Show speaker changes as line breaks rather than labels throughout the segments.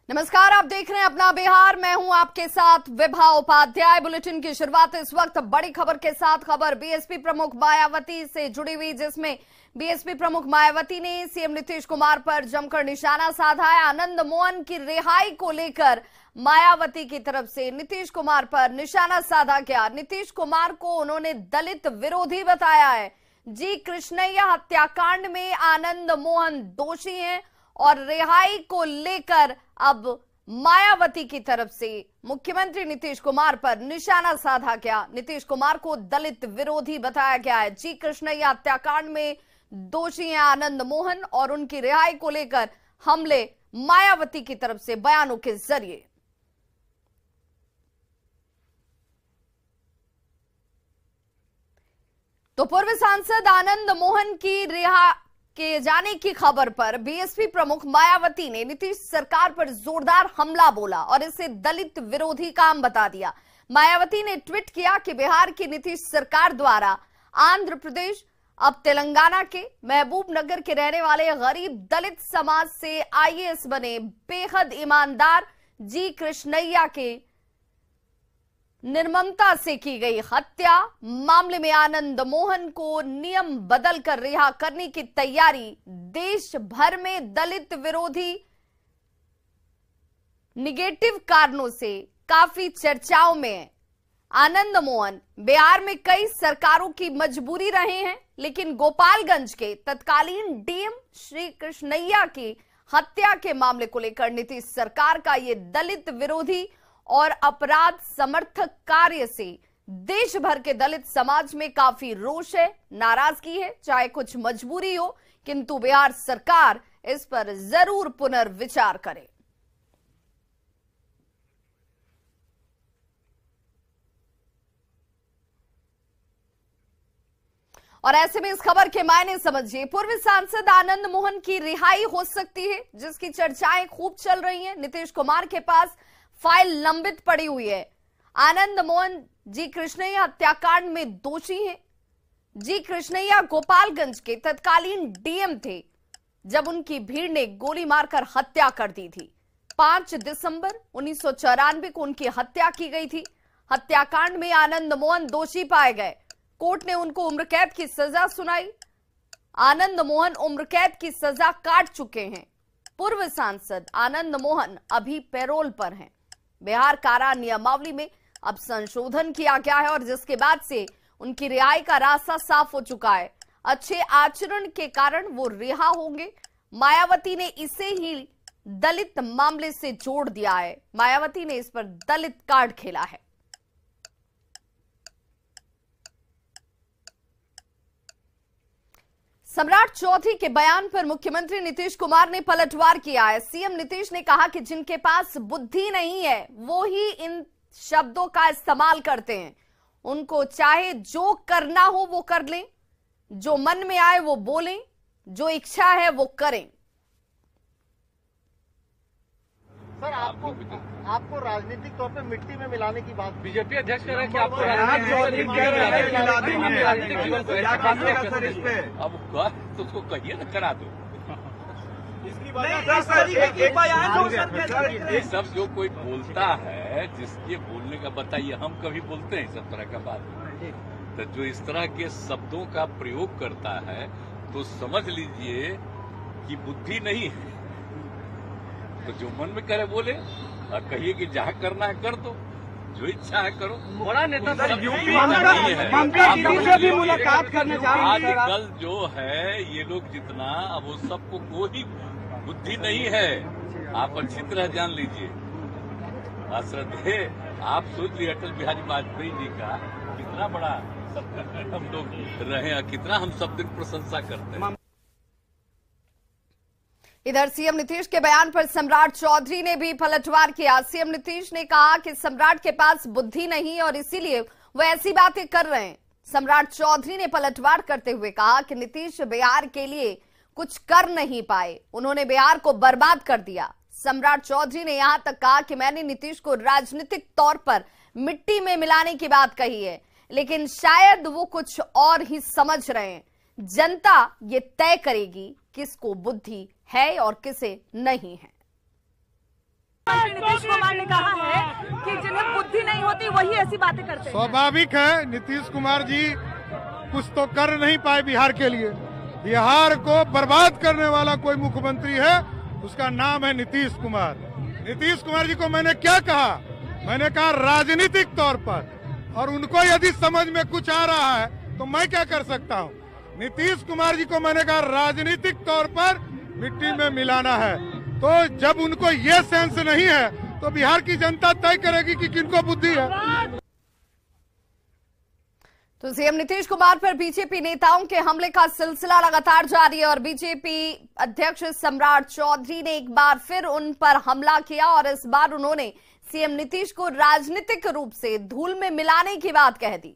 नमस्कार, आप देख रहे हैं अपना बिहार। मैं हूं आपके साथ विभा उपाध्याय। बुलेटिन की शुरुआत इस वक्त बड़ी खबर के साथ। खबर बीएसपी प्रमुख मायावती से जुड़ी हुई, जिसमें बीएसपी प्रमुख मायावती ने सीएम नीतीश कुमार पर जमकर निशाना साधा है। आनंद मोहन की रिहाई को लेकर मायावती की तरफ से नीतीश कुमार पर निशाना साधा गया। नीतीश कुमार को उन्होंने दलित विरोधी बताया है। जी कृष्णैया हत्याकांड में आनंद मोहन दोषी हैं और रिहाई को लेकर अब मायावती की तरफ से मुख्यमंत्री नीतीश कुमार पर निशाना साधा गया। नीतीश कुमार को दलित विरोधी बताया गया है। जी कृष्णैया हत्याकांड में दोषी हैं आनंद मोहन और उनकी रिहाई को लेकर हमले मायावती की तरफ से बयानों के जरिए। तो पूर्व सांसद आनंद मोहन की रिहा के जाने की खबर पर बीएसपी प्रमुख मायावती ने नीतीश सरकार पर जोरदार हमला बोला और इसे दलित विरोधी काम बता दिया। मायावती ने ट्वीट किया कि बिहार की नीतीश सरकार द्वारा आंध्र प्रदेश, अब तेलंगाना के महबूबनगर के रहने वाले गरीब दलित समाज से आईएएस बने बेहद ईमानदार जी कृष्णैया के निर्ममता से की गई हत्या मामले में आनंद मोहन को नियम बदलकर रिहा करने की तैयारी देश भर में दलित विरोधी निगेटिव कारणों से काफी चर्चाओं में है। आनंद मोहन बिहार में कई सरकारों की मजबूरी रहे हैं, लेकिन गोपालगंज के तत्कालीन डीएम श्री कृष्णैया की हत्या के मामले को लेकर नीतीश सरकार का ये दलित विरोधी और अपराध समर्थक कार्य से देश भर के दलित समाज में काफी रोष है, नाराजगी है। चाहे कुछ मजबूरी हो, किंतु बिहार सरकार इस पर जरूर पुनर्विचार करे। और ऐसे में इस खबर के मायने समझिए। पूर्व सांसद आनंद मोहन की रिहाई हो सकती है, जिसकी चर्चाएं खूब चल रही हैं। नीतीश कुमार के पास फाइल लंबित पड़ी हुई है। आनंद मोहन जी कृष्णैया हत्याकांड में दोषी हैं। जी कृष्णैया गोपालगंज के तत्कालीन डीएम थे जब उनकी भीड़ ने गोली मारकर हत्या कर दी थी। 5 दिसंबर 1994 को उनकी हत्या की गई थी। हत्याकांड में आनंद मोहन दोषी पाए गए। कोर्ट ने उनको उम्र कैद की सजा सुनाई। आनंद मोहन उम्र कैद की सजा काट चुके हैं। पूर्व सांसद आनंद मोहन अभी पैरोल पर हैं। बिहार कारा नियमावली में अब संशोधन किया गया है और जिसके बाद से उनकी रिहाई का रास्ता साफ हो चुका है। अच्छे आचरण के कारण वो रिहा होंगे। मायावती ने इसे ही दलित मामले से जोड़ दिया है। मायावती ने इस पर दलित कार्ड खेला है। सम्राट चौधरी के बयान पर मुख्यमंत्री नीतीश कुमार ने पलटवार किया है। सीएम नीतीश ने कहा कि जिनके पास बुद्धि नहीं है वो ही इन शब्दों का इस्तेमाल करते हैं। उनको चाहे जो करना हो वो कर लें, जो मन में आए वो बोलें, जो इच्छा है वो करें।
सर, आपको राजनीतिक तौर पे मिट्टी में मिलाने की बात
बीजेपी अध्यक्ष कह रहे हैं कि आपको अब तो उसको कहिए ना, करा दो। ये सब जो कोई बोलता है, जिसके बोलने का बताइए, हम कभी बोलते हैं सब तरह का बात। तो जो इस तरह के शब्दों का प्रयोग करता है तो समझ लीजिए कि बुद्धि नहीं है। तो जो मन में करे बोले और कहिए कि जहाँ करना है कर दो, जो इच्छा है करो।
बड़ा नेता
से भी मुलाकात करने जा रहे हैं। आजकल जो है ये लोग जितना, अब वो सबको कोई बुद्धि नहीं है। आप अच्छी तरह जान लीजिए। श्रद्धे आप सोच लिए अटल बिहारी वाजपेयी जी का कितना बड़ा हम लोग रहे हैं, कितना हम सब दिन प्रशंसा करते हैं।
इधर सीएम नीतीश के बयान पर सम्राट चौधरी ने भी पलटवार किया। सीएम नीतीश ने कहा कि सम्राट के पास बुद्धि नहीं और इसीलिए वो ऐसी बातें कर रहे हैं। सम्राट चौधरी ने पलटवार करते हुए कहा कि नीतीश बिहार के लिए कुछ कर नहीं पाए, उन्होंने बिहार को बर्बाद कर दिया। सम्राट चौधरी ने यहां तक कहा कि मैंने नीतीश को राजनीतिक तौर पर मिट्टी में मिलाने की बात कही है, लेकिन शायद वो कुछ और ही समझ रहे हैं। जनता ये तय करेगी किसको बुद्धि है और किसे नहीं है।
नीतीश कुमार ने कहा है कि जिन्हें बुद्धि नहीं होती वही ऐसी बातें करते हैं।
स्वाभाविक है, नीतीश कुमार जी कुछ तो कर नहीं पाए बिहार के लिए। बिहार को बर्बाद करने वाला कोई मुख्यमंत्री है, उसका नाम है नीतीश कुमार। नीतीश कुमार जी को मैंने क्या कहा? मैंने कहा राजनीतिक तौर पर, और उनको यदि समझ में कुछ आ रहा है तो मैं क्या कर सकता हूँ। नीतीश कुमार जी को मैंने कहा राजनीतिक तौर पर मिट्टी में मिलाना है। तो जब उनको ये सेंस नहीं है तो बिहार की जनता तय करेगी कि किनको बुद्धि है।
तो सीएम नीतीश कुमार पर बीजेपी नेताओं के हमले का सिलसिला लगातार जारी है और बीजेपी अध्यक्ष सम्राट चौधरी ने एक बार फिर उन पर हमला किया और इस बार उन्होंने सीएम नीतीश को राजनीतिक रूप से धूल में मिलाने की बात कह दी।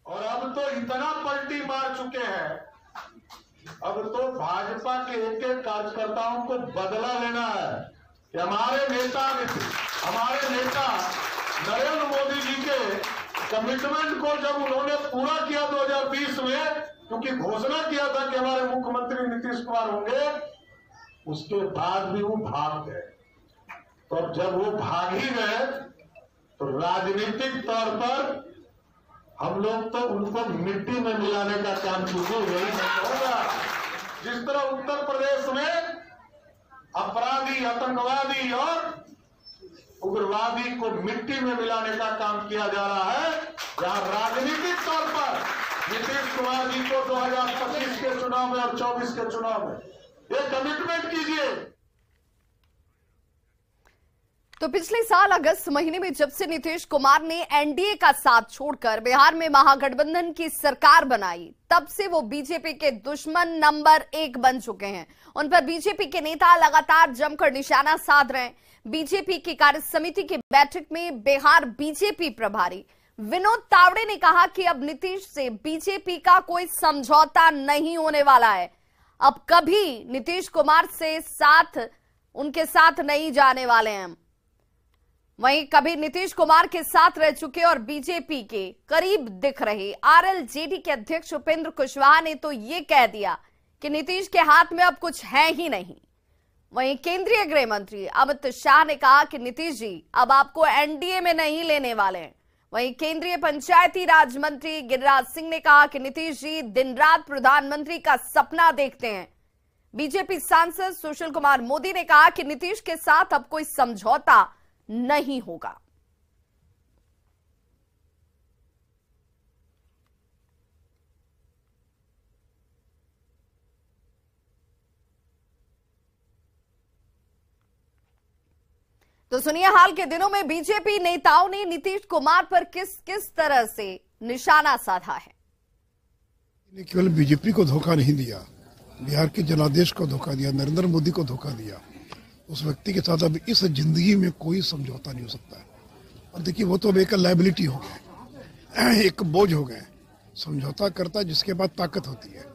और अब तो इतना पलटी मार चुके हैं, अब तो भाजपा के एक एक कार्यकर्ताओं को बदला लेना है कि हमारे नेता नरेंद्र मोदी जी के कमिटमेंट को जब उन्होंने पूरा किया 2020 में, क्योंकि घोषणा किया था कि हमारे मुख्यमंत्री नीतीश कुमार होंगे, उसके बाद भी वो भाग गए। तो अब जब वो भाग ही गए तो राजनीतिक तौर पर हम लोग तो उनको मिट्टी में मिलाने का काम शुरू यही होगा। जिस तरह उत्तर प्रदेश में अपराधी, आतंकवादी और उग्रवादी को मिट्टी में मिलाने का काम किया जा रहा है, जहां राजनीतिक तौर पर नीतीश कुमार जी को 2025 के चुनाव में और 24 के चुनाव में ये कमिटमेंट कीजिए।
तो पिछले साल अगस्त महीने में जब से नीतीश कुमार ने एनडीए का साथ छोड़कर बिहार में महागठबंधन की सरकार बनाई, तब से वो बीजेपी के दुश्मन नंबर 1 बन चुके हैं। उन पर बीजेपी के नेता लगातार जमकर निशाना साध रहे हैं। बीजेपी की कार्य समिति की बैठक में बिहार बीजेपी प्रभारी विनोद तावड़े ने कहा कि अब नीतीश से बीजेपी का कोई समझौता नहीं होने वाला है। अब कभी नीतीश कुमार से उनके साथ नहीं जाने वाले हैं। वहीं कभी नीतीश कुमार के साथ रह चुके और बीजेपी के करीब दिख रहे आरएलजेडी के अध्यक्ष उपेंद्र कुशवाहा ने तो ये कह दिया कि नीतीश के हाथ में अब कुछ है ही नहीं। वहीं केंद्रीय गृह मंत्री अमित शाह ने कहा कि नीतीश जी अब आपको एनडीए में नहीं लेने वाले हैं। वहीं केंद्रीय पंचायती राज मंत्री गिरिराज सिंह ने कहा कि नीतीश जी दिन रात प्रधानमंत्री का सपना देखते हैं। बीजेपी सांसद सुशील कुमार मोदी ने कहा कि नीतीश के साथ अब कोई समझौता नहीं होगा। तो सुनिए, हाल के दिनों में बीजेपी नेताओं ने नीतीश कुमार पर किस किस तरह से निशाना साधा है।
केवल बीजेपी को धोखा नहीं दिया, बिहार के जनादेश को धोखा दिया, नरेंद्र मोदी को धोखा दिया। उस व्यक्ति के साथ अब इस जिंदगी में कोई समझौता नहीं हो सकता है। और देखिए, वो तो अब एक लायबिलिटी हो गए, एक बोझ हो गए। समझौता करता जिसके बाद ताकत होती है।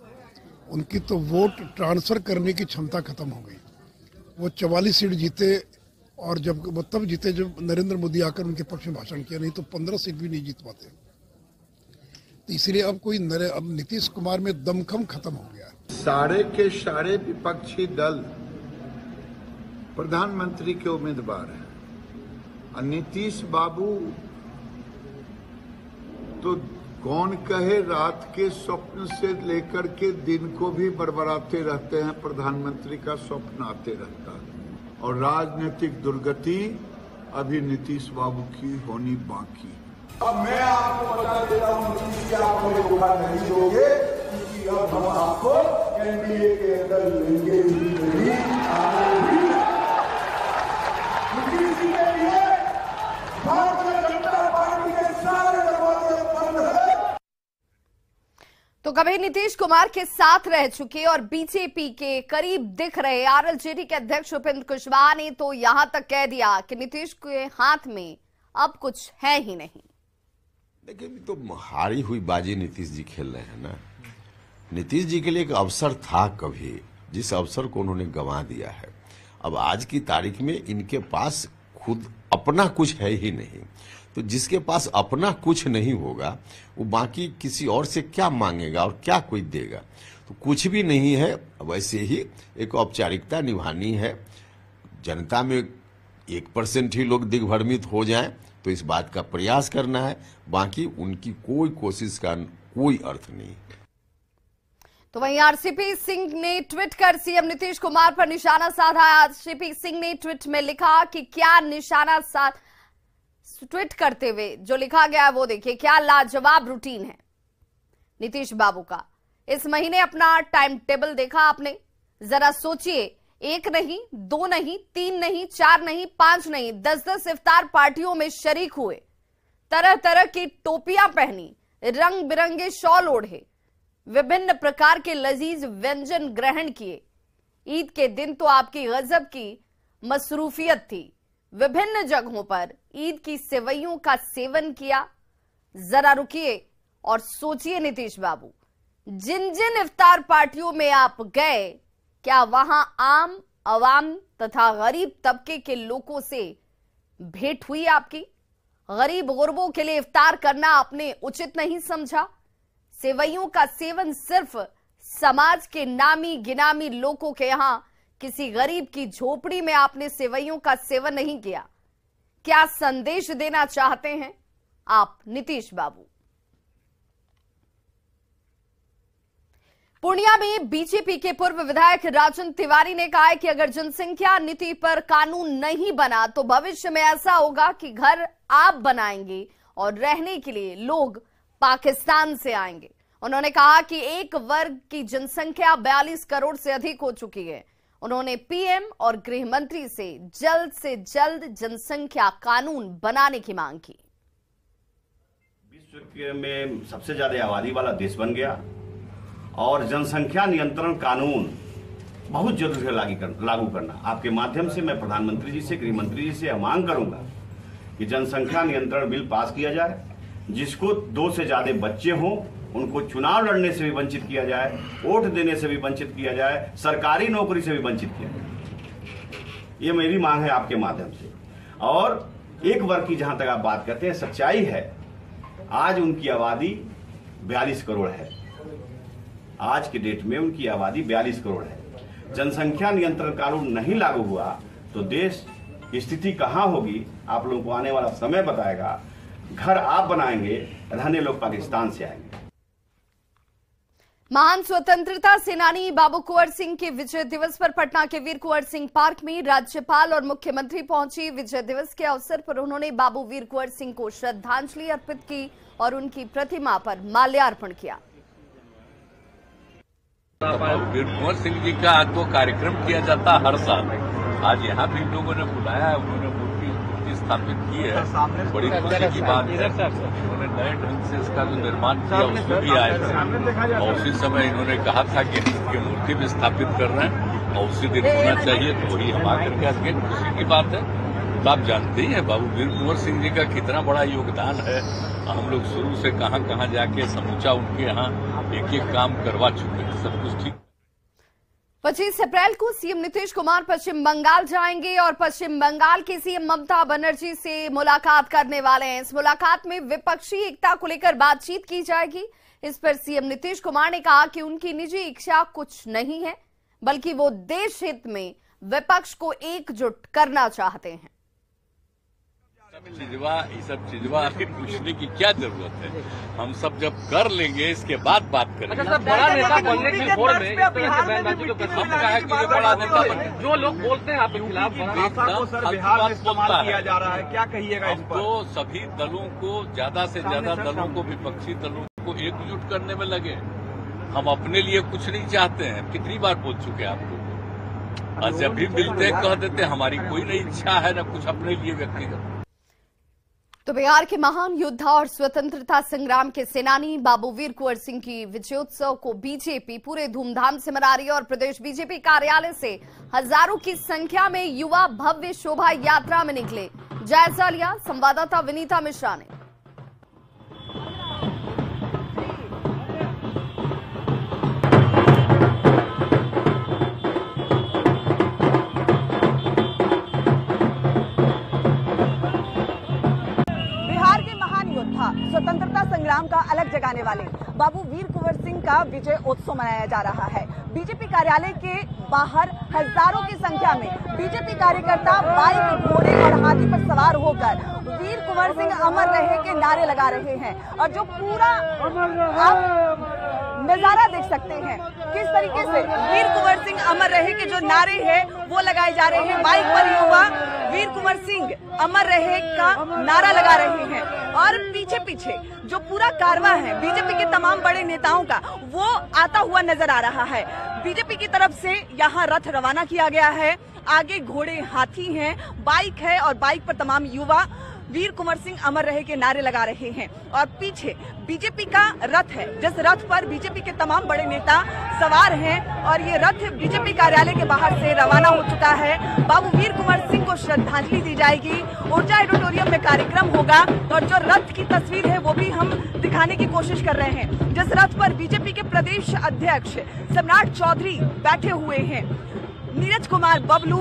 उनकी तो वोट ट्रांसफर करने की क्षमता खत्म हो गई। वो 44 सीट जीते, और जब वो तब जीते जब नरेंद्र मोदी आकर उनके पक्ष में भाषण किया, नहीं तो 15 सीट भी नहीं जीत पाते। तो इसलिए अब नीतीश कुमार में दमखम खत्म हो गया।
सारे के सारे विपक्षी दल प्रधानमंत्री के उम्मीदवार हैं, और नीतीश बाबू तो कौन कहे रात के स्वप्न से लेकर के दिन को भी बरबराते रहते हैं। प्रधानमंत्री का स्वप्न आते रहता है, और राजनीतिक दुर्गति अभी नीतीश बाबू की होनी बाकी। अब मैं आपको बता देता हूं, नीतीश जी आप हमें धोखा नहीं दोगे, क्योंकि अब हम आपको एनडीए के अंदर लेंगे ही नहीं। नीतीश जी के लिए भारतीय जनता पार्टी के सारे दरवाजे बंद है।
तो कभी नीतीश कुमार के साथ रह चुके और बीजेपी के करीब दिख रहे आरएलजेडी के अध्यक्ष उपेंद्र कुशवाहा ने तो यहां तक कह दिया कि नीतीश के हाथ में अब कुछ है ही नहीं।
देखिए, तो हारी हुई बाजी नीतीश जी खेल रहे हैं ना। नीतीश जी के लिए एक अवसर था कभी, जिस अवसर को उन्होंने गंवा दिया है। अब आज की तारीख में इनके पास खुद अपना कुछ है ही नहीं। तो जिसके पास अपना कुछ नहीं होगा वो बाकी किसी और से क्या मांगेगा और क्या कोई देगा। तो कुछ भी नहीं है, वैसे ही एक औपचारिकता निभानी है। जनता में 1% ही लोग दिग्भ्रमित हो जाएं तो इस बात का प्रयास करना है, बाकी उनकी कोई कोशिश का कोई अर्थ नहीं।
तो वहीं आरसीपी सिंह ने ट्वीट कर सीएम नीतीश कुमार पर निशाना साधा। आरसीपी सिंह ने ट्वीट में लिखा कि क्या निशाना साध, ट्वीट करते हुए जो लिखा गया है वो देखिए, क्या लाजवाब रूटीन है नीतीश बाबू का। इस महीने अपना टाइम टेबल देखा आपने? जरा सोचिए, 1 नहीं, 2 नहीं, 3 नहीं, 4 नहीं, 5 नहीं, 10-10 इफ्तार पार्टियों में शरीक हुए, तरह तरह की टोपियां पहनी, रंग बिरंगे शॉल ओढ़े, विभिन्न प्रकार के लजीज व्यंजन ग्रहण किए। ईद के दिन तो आपकी गजब की मसरूफियत थी। विभिन्न जगहों पर ईद की सेवइयों का सेवन किया। जरा रुकिए और सोचिए नीतीश बाबू, जिन जिन इफ्तार पार्टियों में आप गए, क्या वहां आम आवाम तथा गरीब तबके के लोगों से भेंट हुई आपकी? गरीब गुरबों के लिए इफ्तार करना आपने उचित नहीं समझा? सेवइयों का सेवन सिर्फ समाज के नामी गिनामी लोगों के यहां किसी गरीब की झोपड़ी में आपने सेवइयों का सेवन नहीं किया। क्या संदेश देना चाहते हैं आप नीतीश बाबू? पूर्णिया में बीजेपी के पूर्व विधायक राजन तिवारी ने कहा है कि अगर जनसंख्या नीति पर कानून नहीं बना तो भविष्य में ऐसा होगा कि घर आप बनाएंगे और रहने के लिए लोग पाकिस्तान से आएंगे। उन्होंने कहा कि एक वर्ग की जनसंख्या 42 करोड़ से अधिक हो चुकी है। उन्होंने पीएम और गृह मंत्री से जल्द जनसंख्या कानून बनाने की मांग की।
विश्व में सबसे ज्यादा आबादी वाला देश बन गया और जनसंख्या नियंत्रण कानून बहुत जरूरी है लागू करना। आपके माध्यम से मैं प्रधानमंत्री जी से, गृह मंत्री जी से यह मांग करूंगा कि जनसंख्या नियंत्रण बिल पास किया जाए, जिसको 2 से ज्यादा बच्चे हों उनको चुनाव लड़ने से भी वंचित किया जाए, वोट देने से भी वंचित किया जाए, सरकारी नौकरी से भी वंचित किया जाए। ये मेरी मांग है आपके माध्यम से। और एक वर्ग की जहां तक आप बात करते हैं, सच्चाई है आज उनकी आबादी 42 करोड़ है। आज के डेट में उनकी आबादी 42 करोड़ है। जनसंख्या नियंत्रण कानून नहीं लागू हुआ तो देश की स्थिति कहां होगी आप लोगों को आने वाला समय बताएगा। घर आप बनाएंगे, रहने लोग पाकिस्तान से आएंगे।
महान स्वतंत्रता सेनानी बाबू कुंवर सिंह के विजय दिवस पर पटना के वीर कुंवर सिंह पार्क में राज्यपाल और मुख्यमंत्री पहुंची। विजय दिवस के अवसर पर उन्होंने बाबू वीर कुंवर सिंह को श्रद्धांजलि अर्पित की और उनकी प्रतिमा पर माल्यार्पण किया।
वीर कुंवर सिंह जी का आज तो कार्यक्रम किया जाता हर साल। आज यहाँ भी लोगों ने बुलाया है, उन्होंने मूर्ति स्थापित की है, बड़ी खुशी की बात है। उन्होंने नए ढंग से इसका जो निर्माण किया उसमें भी आए थे और उसी समय इन्होंने कहा था कि इसकी मूर्ति भी स्थापित कर रहे हैं और उसी दिन होना चाहिए, तो वही हम आकर के आज खुशी की बात है। तो आप जानते ही हैं बाबू वीर कुंवर सिंह जी का कितना बड़ा योगदान है। हम लोग शुरू से कहां जाके समूचा उनके यहाँ एक काम करवा चुके हैं, सब कुछ ठीक।
25 अप्रैल को सीएम नीतीश कुमार पश्चिम बंगाल जाएंगे और पश्चिम बंगाल की सीएम ममता बनर्जी से मुलाकात करने वाले हैं। इस मुलाकात में विपक्षी एकता को लेकर बातचीत की जाएगी। इस पर सीएम नीतीश कुमार ने कहा कि उनकी निजी इच्छा कुछ नहीं है, बल्कि वो देश हित में विपक्ष को एकजुट करना चाहते हैं।
ये सब चीजवा फिर पूछने की क्या जरूरत है? हम सब जब कर लेंगे इसके बाद बात करेंगे।
अच्छा, बड़ा नेता बनने की होड़ में इस तरह से बयानबाजी को
बड़ा नेता बने,
जो लोग बोलते हैं आपके खिलाफ
बिहार में इस्तेमाल
किया जा रहा है, क्या कहिएगा इस पर?
तो सभी दलों को, ज्यादा से ज्यादा दलों को, विपक्षी दलों को एकजुट करने में लगे। हम अपने लिए कुछ नहीं चाहते हैं, कितनी बार बोल चुके हैं आपको। और जब भी मिलते कह देते हमारी कोई नहीं इच्छा है, न कुछ अपने लिए व्यक्तिगत।
तो बिहार के महान योद्धा और स्वतंत्रता संग्राम के सेनानी बाबू वीर कुंवर सिंह की विजयोत्सव को बीजेपी पूरे धूमधाम से मना रही है और प्रदेश बीजेपी कार्यालय से हजारों की संख्या में युवा भव्य शोभा यात्रा में निकले। जायजा लिया संवाददाता विनीता मिश्रा ने।
बाबू वीर कुंवर सिंह का विजय उत्सव मनाया जा रहा है। बीजेपी कार्यालय के बाहर हजारों की संख्या में बीजेपी कार्यकर्ता बाइक, घोड़े और हाथी पर सवार होकर वीर कुंवर सिंह अमर रहे के नारे लगा रहे हैं। और जो पूरा आप नजारा देख सकते हैं किस तरीके से वीर कुंवर सिंह अमर रहे के जो नारे हैं वो लगाए जा रहे हैं। बाइक पर युवा वीर कुंवर सिंह अमर रहे का नारा लगा रहे हैं और पीछे पीछे जो पूरा कारवां है बीजेपी के तमाम बड़े नेताओं का वो आता हुआ नजर आ रहा है। बीजेपी की तरफ से यहाँ रथ रवाना किया गया है, आगे घोड़े, हाथी हैं, बाइक है और बाइक पर तमाम युवा वीर कुंवर सिंह अमर रहे के नारे लगा रहे हैं और पीछे बीजेपी का रथ है जिस रथ पर बीजेपी के तमाम बड़े नेता सवार हैं और ये रथ बीजेपी कार्यालय के बाहर से रवाना हो चुका है। बाबू वीर कुंवर सिंह को श्रद्धांजलि दी जाएगी, ऊर्जा ऑडिटोरियम में कार्यक्रम होगा और जो रथ की तस्वीर है वो भी हम दिखाने की कोशिश कर रहे हैं। जिस रथ पर बीजेपी के प्रदेश अध्यक्ष सम्राट चौधरी बैठे हुए हैं, नीरज कुमार बबलू,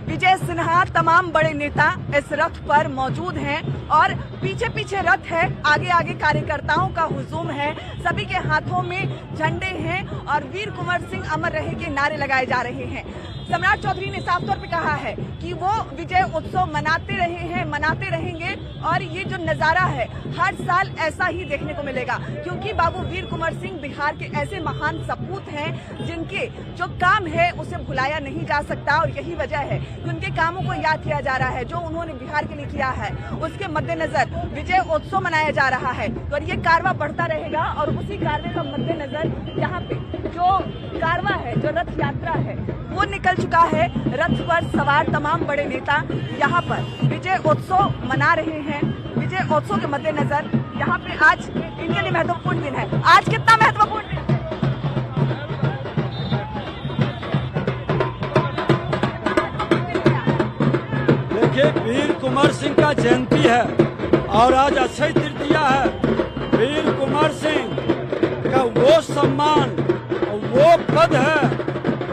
विजय सिन्हा, तमाम बड़े नेता इस रथ पर मौजूद हैं और पीछे पीछे रथ है, आगे आगे कार्यकर्ताओं का हुजूम है, सभी के हाथों में झंडे हैं और वीर कुंवर सिंह अमर रहे के नारे लगाए जा रहे हैं। सम्राट चौधरी ने साफ तौर पे कहा है कि वो विजय उत्सव मनाते रहे हैं, मनाते रहेंगे और ये जो नजारा है हर साल ऐसा ही देखने को मिलेगा क्योंकि बाबू वीर कुंवर सिंह बिहार के ऐसे महान सपूत हैं जिनके जो काम है उसे भुलाया नहीं जा सकता और यही वजह है कि उनके कामों को याद किया जा रहा है जो उन्होंने बिहार के लिए किया है। उसके मद्देनजर विजय उत्सव मनाया जा रहा है और ये कारवां बढ़ता रहेगा और उसी कारवां का मद्देनजर यहाँ पे जो कारवां है, जो रथ यात्रा है वो निकल चुका है। रथ पर सवार तमाम बड़े नेता यहाँ पर विजय उत्सव मना रहे हैं। विजय उत्सव के मद्देनजर यहाँ पे आज इनके लिए महत्वपूर्ण दिन है। आज कितना महत्वपूर्ण दिन है?
देखिए, वीर कुंवर सिंह का जयंती है और आज अक्षय तृतीया है। वीर कुंवर सिंह का वो सम्मान, वो पद है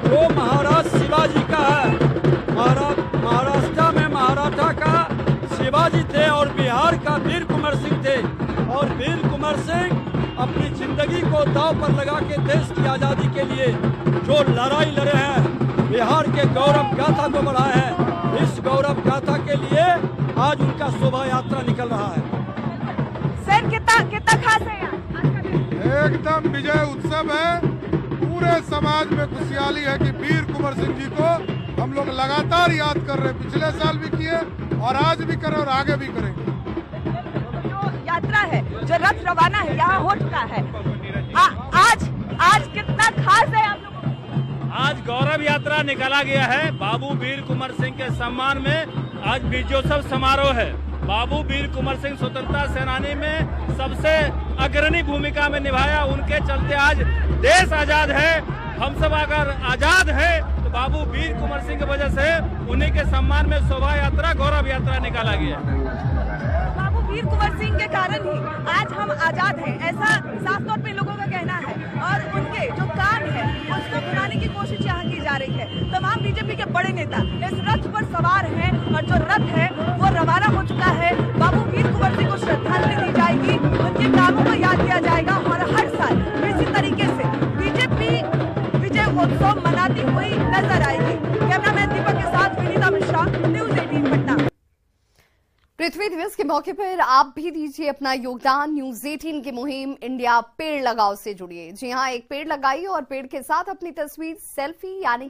जो महाराज शिवाजी का है। महाराष्ट्र में महाराठा का शिवाजी थे और बिहार का वीर कुंवर सिंह थे और वीर कुंवर सिंह अपनी जिंदगी को दांव पर लगा के देश की आजादी के लिए जो लड़ाई लड़े हैं, बिहार के गौरव गाथा को बढ़ाए हैं। इस गौरव गाथा के लिए आज उनका शोभा यात्रा निकल रहा है।
सर कितना खास है यहाँ?
एकदम विजय उत्सव है। पूरे समाज में खुशहाली है कि वीर कुंवर सिंह जी को हम लोग लगातार याद कर रहे हैं। पिछले साल भी किए और आज भी करें और आगे भी करेंगे।
जो यात्रा है, जो रथ रवाना है यहाँ हो चुका है। आज कितना खास है आप लोगों को?
आज गौरव यात्रा निकाला गया है बाबू वीर कुंवर सिंह के सम्मान में। आज विजयोत्सव समारोह है। बाबू वीर कुंवर सिंह स्वतंत्रता सेनानी में सबसे अग्रणी भूमिका में निभाया, उनके चलते आज देश आजाद है। हम सब अगर आजाद है तो बाबू वीर कुंवर सिंह की वजह से उन्हीं के सम्मान में शोभा यात्रा, गौरव यात्रा निकाला गया।
बाबू वीर कुंवर सिंह के कारण ही आज हम आजाद हैं, ऐसा साफ तौर पे लोगों का कहना है और उनके जो काम है उसको भुलाने की कोशिश यहाँ की जा रही है। तमाम बीजेपी के बड़े नेता इस रथ पर सवार हैं और जो रथ है वो रवाना हो चुका है। बाबू वीर कुंवर सिंह को श्रद्धांजलि दी जाएगी, उनके कामों को याद किया जाएगा और हर साल इसी तरीके से बीजेपी विजय उत्सव मनाती हुई नजर आएगी। कैमरामैन दीपक के साथ विनीता मिश्रा, न्यूज़ 18 पटना।
पृथ्वी दिवस के मौके पर आप भी दीजिए अपना योगदान। न्यूज़ 18 की मुहिम इंडिया पेड़ लगाओ से जुड़िए। जी हां, एक पेड़ लगाइए और पेड़ के साथ अपनी तस्वीर, सेल्फी यानी